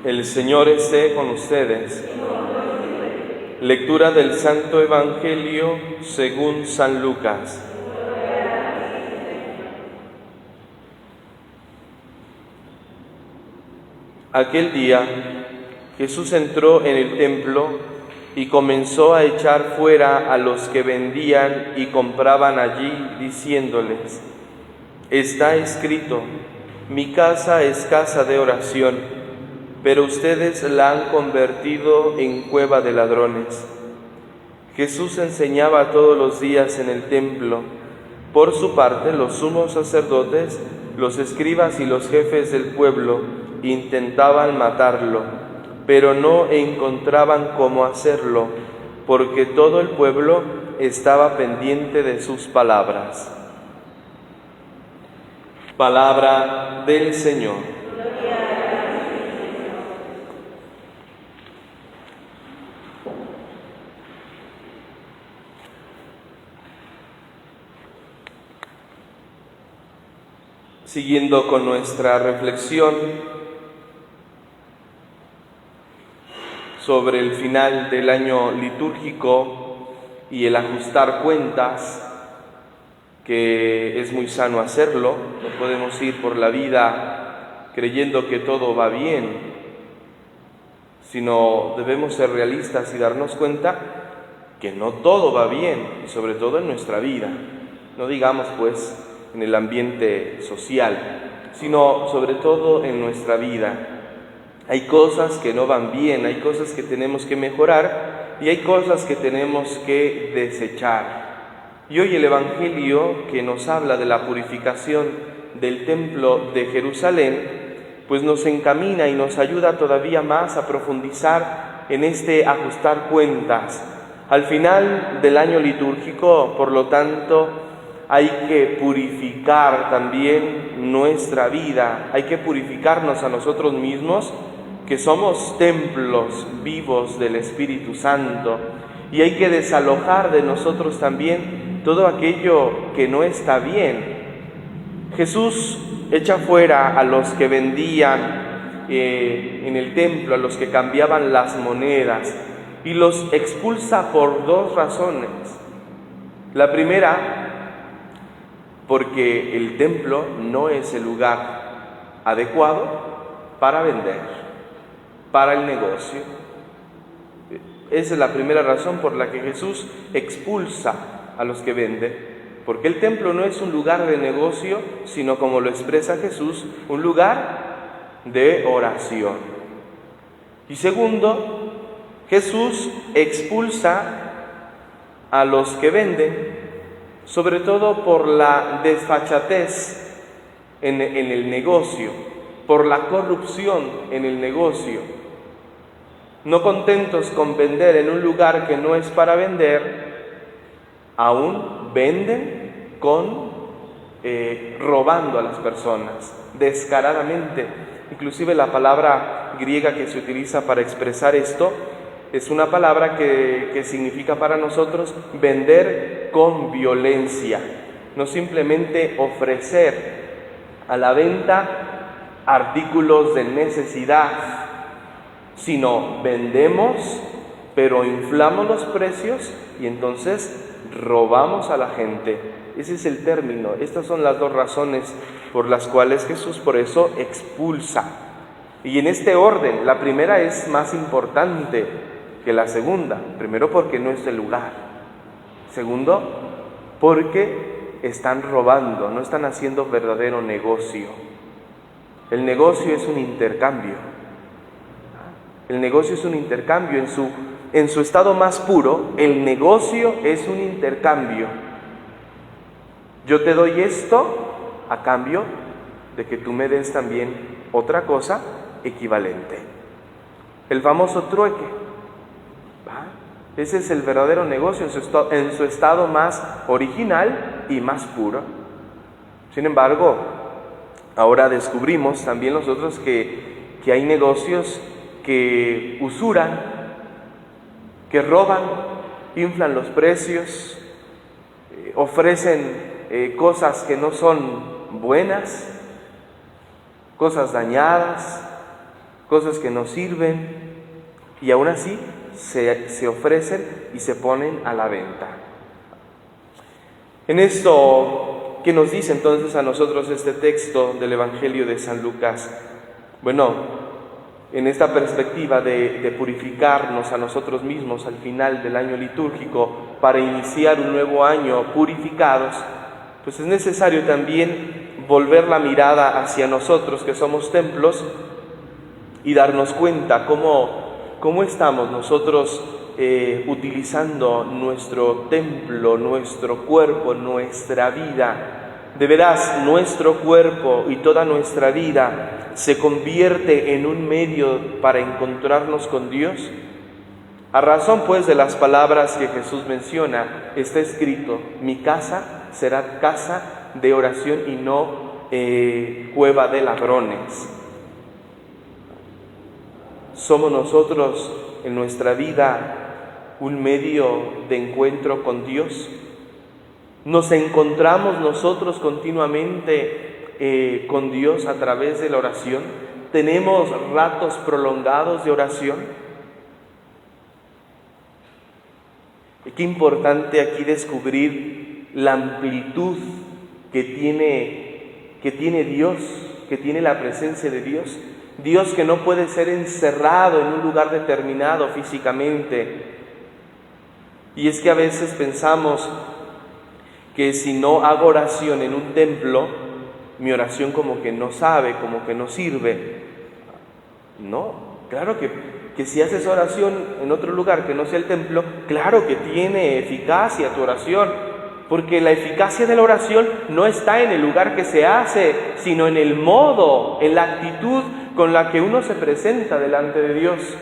El Señor esté con ustedes. Lectura del Santo Evangelio según San Lucas. Aquel día Jesús entró en el templo y comenzó a echar fuera a los que vendían y compraban allí, diciéndoles: está escrito, mi casa es casa de oración, pero ustedes la han convertido en cueva de ladrones. Jesús enseñaba todos los días en el templo. Por su parte, los sumos sacerdotes, los escribas y los jefes del pueblo intentaban matarlo, pero no encontraban cómo hacerlo, porque todo el pueblo estaba pendiente de sus palabras. Palabra del Señor. Siguiendo con nuestra reflexión sobre el final del año litúrgico y el ajustar cuentas, que es muy sano hacerlo, no podemos ir por la vida creyendo que todo va bien, sino debemos ser realistas y darnos cuenta que no todo va bien, y sobre todo en nuestra vida, no digamos pues en el ambiente social, sino sobre todo en nuestra vida. Hay cosas que no van bien, hay cosas que tenemos que mejorar y hay cosas que tenemos que desechar. Y hoy el Evangelio, que nos habla de la purificación del templo de Jerusalén, pues nos encamina y nos ayuda todavía más a profundizar en este ajustar cuentas. Al final del año litúrgico, por lo tanto, hay que purificar también nuestra vida, hay que purificarnos a nosotros mismos, que somos templos vivos del Espíritu Santo, y hay que desalojar de nosotros también todo aquello que no está bien. Jesús echa fuera a los que vendían en el templo, a los que cambiaban las monedas, y los expulsa por dos razones. La primera, porque el templo no es el lugar adecuado para vender, para el negocio. Esa es la primera razón por la que Jesús expulsa a los que venden, porque el templo no es un lugar de negocio, sino, como lo expresa Jesús, un lugar de oración. Y segundo, Jesús expulsa a los que venden, sobre todo por la desfachatez en el negocio, por la corrupción en el negocio. No contentos con vender en un lugar que no es para vender, aún venden robando a las personas, descaradamente. Inclusive la palabra griega que se utiliza para expresar esto es una palabra que significa para nosotros vender con violencia, no simplemente ofrecer a la venta artículos de necesidad, sino vendemos, pero inflamos los precios y entonces robamos a la gente. Ese es el término. Estas son las dos razones por las cuales Jesús por eso expulsa. Y en este orden, la primera es más importante que la segunda. Primero, porque no es el lugar. Segundo, porque están robando, no están haciendo verdadero negocio. El negocio es un intercambio. El negocio es un intercambio. En su estado más puro, el negocio es un intercambio. Yo te doy esto a cambio de que tú me des también otra cosa equivalente. El famoso trueque. Ese es el verdadero negocio en su estado más original y más puro. Sin embargo, ahora descubrimos también nosotros que hay negocios que usuran que roban, inflan los precios, ofrecen cosas que no son buenas, cosas dañadas, cosas que no sirven, y aún así se ofrecen y se ponen a la venta. En esto, ¿qué nos dice entonces a nosotros este texto del Evangelio de San Lucas? Bueno, en esta perspectiva de purificarnos a nosotros mismos al final del año litúrgico para iniciar un nuevo año purificados, pues es necesario también volver la mirada hacia nosotros que somos templos y darnos cuenta cómo estamos nosotros utilizando nuestro templo, nuestro cuerpo, nuestra vida. De veras, nuestro cuerpo y toda nuestra vida se convierte en un medio para encontrarnos con Dios. A razón, pues, de las palabras que Jesús menciona, está escrito: mi casa será casa de oración y no cueva de ladrones. ¿Somos nosotros en nuestra vida un medio de encuentro con Dios? ¿Nos encontramos nosotros continuamente con Dios a través de la oración? ¿Tenemos ratos prolongados de oración? Y qué importante aquí descubrir la amplitud que tiene Dios, que tiene la presencia de Dios. Dios que no puede ser encerrado en un lugar determinado físicamente. Y es que a veces pensamos que si no hago oración en un templo, mi oración como que no sabe, como que no sirve. No, claro que si haces oración en otro lugar que no sea el templo, claro que tiene eficacia tu oración, porque la eficacia de la oración no está en el lugar que se hace, sino en el modo, en la actitud con la que uno se presenta delante de Dios.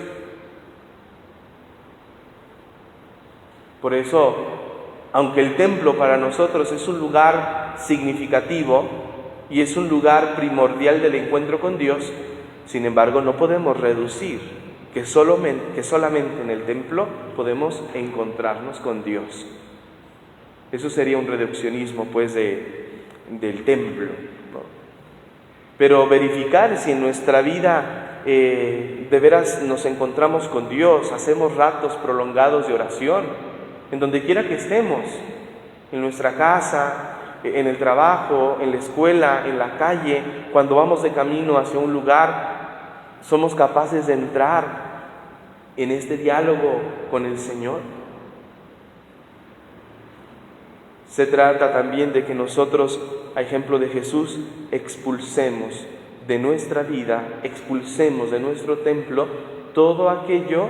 Por eso, aunque el templo para nosotros es un lugar significativo y es un lugar primordial del encuentro con Dios, sin embargo no podemos reducir que solamente en el templo podemos encontrarnos con Dios. Eso sería un reduccionismo, pues, del templo, ¿no? Pero verificar si en nuestra vida de veras nos encontramos con Dios, hacemos ratos prolongados de oración, en donde quiera que estemos, en nuestra casa, en el trabajo, en la escuela, en la calle, cuando vamos de camino hacia un lugar, somos capaces de entrar en este diálogo con el Señor. Se trata también de que nosotros, a ejemplo de Jesús, expulsemos de nuestra vida, expulsemos de nuestro templo todo aquello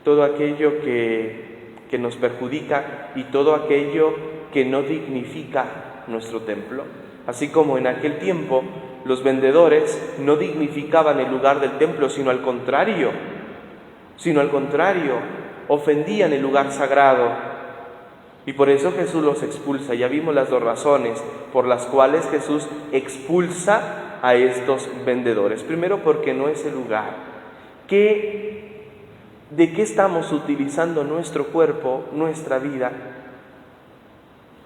que nos perjudica y todo aquello que no dignifica nuestro templo. Así como en aquel tiempo los vendedores no dignificaban el lugar del templo, sino al contrario, ofendían el lugar sagrado. Y por eso Jesús los expulsa. Ya vimos las dos razones por las cuales Jesús expulsa a estos vendedores. Primero, porque no es el lugar. ¿De qué estamos utilizando nuestro cuerpo, nuestra vida?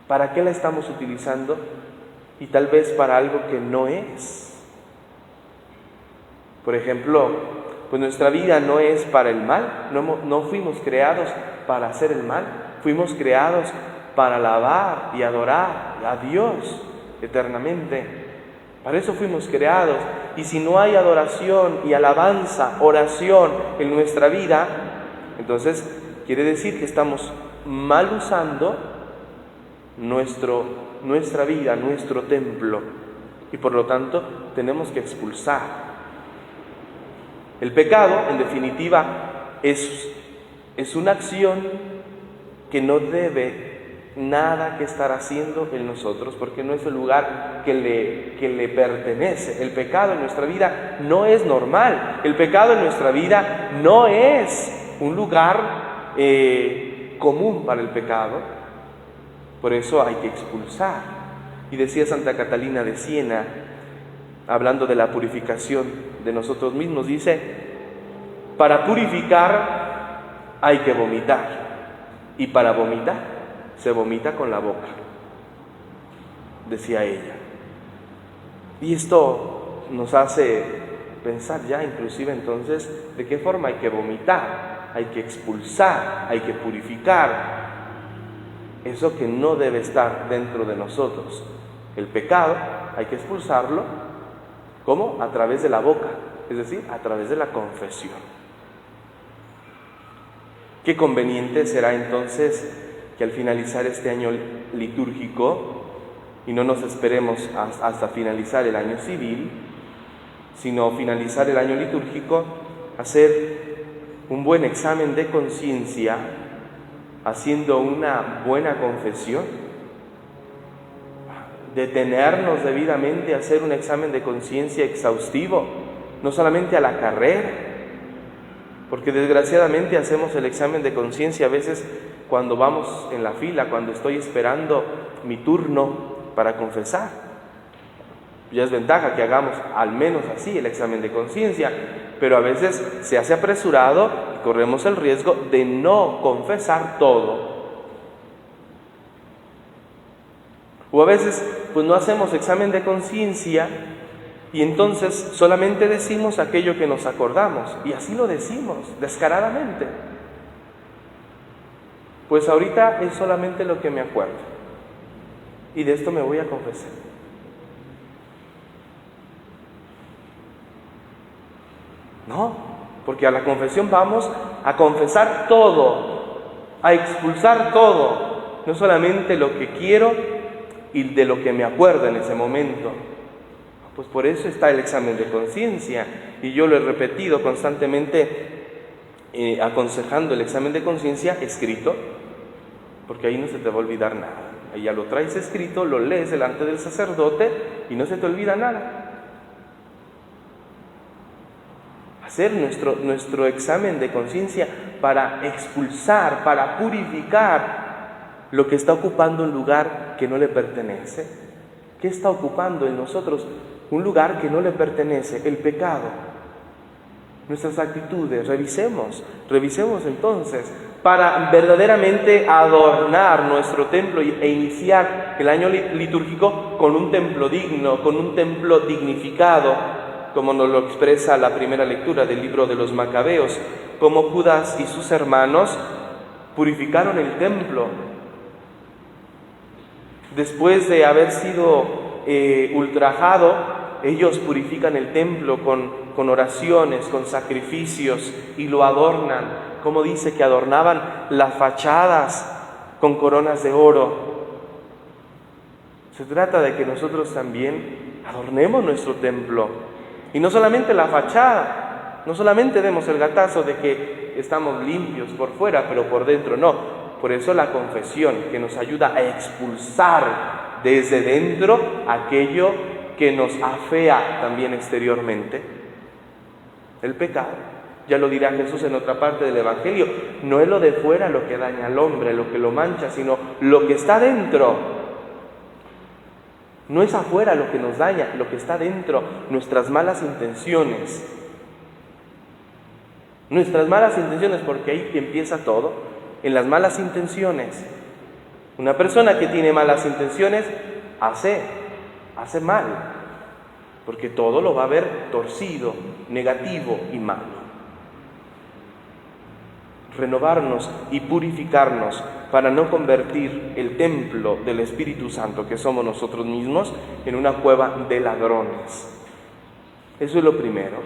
¿Para qué la estamos utilizando? Y tal vez para algo que no es. Por ejemplo, pues nuestra vida no es para el mal. No fuimos creados para hacer el mal. Fuimos creados para alabar y adorar a Dios eternamente. Para eso fuimos creados. Y si no hay adoración y alabanza, oración en nuestra vida, entonces quiere decir que estamos mal usando nuestra vida, nuestro templo. Y por lo tanto tenemos que expulsar. El pecado, en definitiva, es una acción que no debe nada que estar haciendo en nosotros, porque no es el lugar que le pertenece. El pecado en nuestra vida no es normal. El pecado en nuestra vida no es un lugar común para el pecado. Por eso hay que expulsar. Y decía Santa Catalina de Siena, hablando de la purificación de nosotros mismos, dice: para purificar hay que vomitar. Y para vomitar, se vomita con la boca, decía ella. Y esto nos hace pensar ya inclusive entonces de qué forma hay que vomitar, hay que expulsar, hay que purificar eso que no debe estar dentro de nosotros. El pecado hay que expulsarlo, ¿cómo? A través de la boca, es decir, a través de la confesión. Qué conveniente será entonces que al finalizar este año litúrgico, y no nos esperemos hasta finalizar el año civil, sino finalizar el año litúrgico, hacer un buen examen de conciencia, haciendo una buena confesión, detenernos debidamente a hacer un examen de conciencia exhaustivo, no solamente a la carrera, porque desgraciadamente hacemos el examen de conciencia a veces cuando vamos en la fila, cuando estoy esperando mi turno para confesar. Ya es ventaja que hagamos al menos así el examen de conciencia, pero a veces se hace apresurado y corremos el riesgo de no confesar todo. O a veces pues no hacemos examen de conciencia y entonces solamente decimos aquello que nos acordamos, y así lo decimos descaradamente. Pues ahorita es solamente lo que me acuerdo y de esto me voy a confesar. No, porque a la confesión vamos a confesar todo, a expulsar todo, no solamente lo que quiero y de lo que me acuerdo en ese momento. Pues por eso está el examen de conciencia, y yo lo he repetido constantemente, aconsejando el examen de conciencia escrito, porque ahí no se te va a olvidar nada. Ahí ya lo traes escrito, lo lees delante del sacerdote y no se te olvida nada. Hacer nuestro examen de conciencia para expulsar, para purificar lo que está ocupando un lugar que no le pertenece. ¿Qué está ocupando en nosotros un lugar que no le pertenece? El pecado. Nuestras actitudes, revisemos entonces, para verdaderamente adornar nuestro templo e iniciar el año litúrgico con un templo digno, con un templo dignificado, como nos lo expresa la primera lectura del libro de los Macabeos, como Judas y sus hermanos purificaron el templo. Después de haber sido ultrajado, ellos purifican el templo con oraciones, con sacrificios, y lo adornan. Como dice que adornaban las fachadas con coronas de oro. Se trata de que nosotros también adornemos nuestro templo. Y no solamente la fachada, no solamente demos el gatazo de que estamos limpios por fuera, pero por dentro no. Por eso la confesión, que nos ayuda a expulsar desde dentro aquello que nos afea también exteriormente, el pecado. Ya lo dirá Jesús en otra parte del Evangelio, no es lo de fuera lo que daña al hombre, lo que lo mancha, sino lo que está dentro. No es afuera lo que nos daña, lo que está dentro, nuestras malas intenciones. Nuestras malas intenciones, porque ahí empieza todo, en las malas intenciones. Una persona que tiene malas intenciones hace mal, porque todo lo va a ver torcido, negativo y malo. Renovarnos y purificarnos para no convertir el templo del Espíritu Santo, que somos nosotros mismos, en una cueva de ladrones. Eso es lo primero.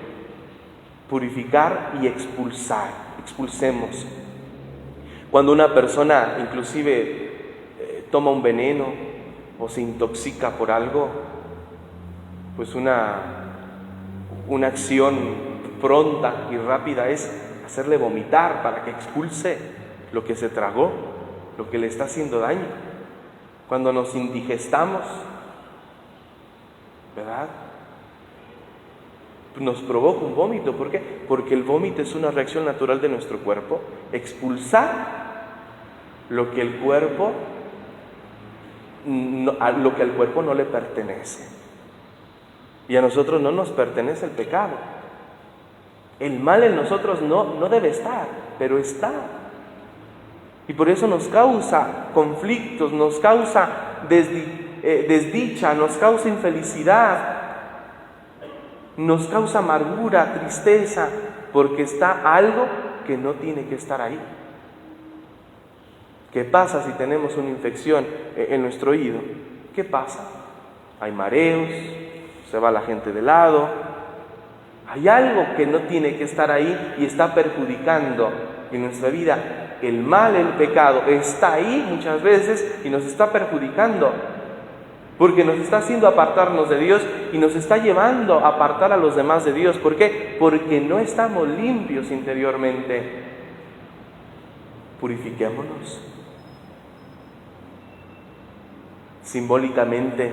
Purificar y expulsar. Expulsemos. Cuando una persona inclusive toma un veneno o se intoxica por algo, pues una acción pronta y rápida es hacerle vomitar para que expulse lo que se tragó, lo que le está haciendo daño. Cuando nos indigestamos, ¿verdad?, nos provoca un vómito. ¿Por qué? Porque el vómito es una reacción natural de nuestro cuerpo. Expulsar lo que al cuerpo no le pertenece. Y a nosotros no nos pertenece el pecado. El mal en nosotros no debe estar, pero está. Y por eso nos causa conflictos, nos causa desdicha, nos causa infelicidad, nos causa amargura, tristeza, porque está algo que no tiene que estar ahí. ¿Qué pasa si tenemos una infección en nuestro oído? ¿Qué pasa? Hay mareos, se va la gente de lado. Hay algo que no tiene que estar ahí y está perjudicando en nuestra vida. El mal, el pecado, está ahí muchas veces y nos está perjudicando, porque nos está haciendo apartarnos de Dios y nos está llevando a apartar a los demás de Dios. ¿Por qué? Porque no estamos limpios interiormente. Purifiquémonos. Simbólicamente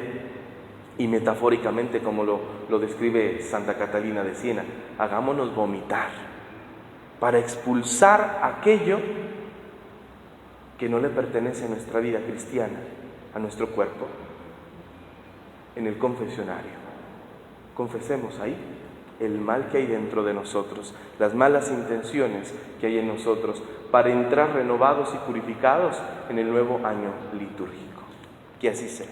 y metafóricamente, como lo describe Santa Catalina de Siena, hagámonos vomitar para expulsar aquello que no le pertenece a nuestra vida cristiana, a nuestro cuerpo. En el confesionario, confesemos ahí el mal que hay dentro de nosotros, las malas intenciones que hay en nosotros, para entrar renovados y purificados en el nuevo año litúrgico. Que así sea.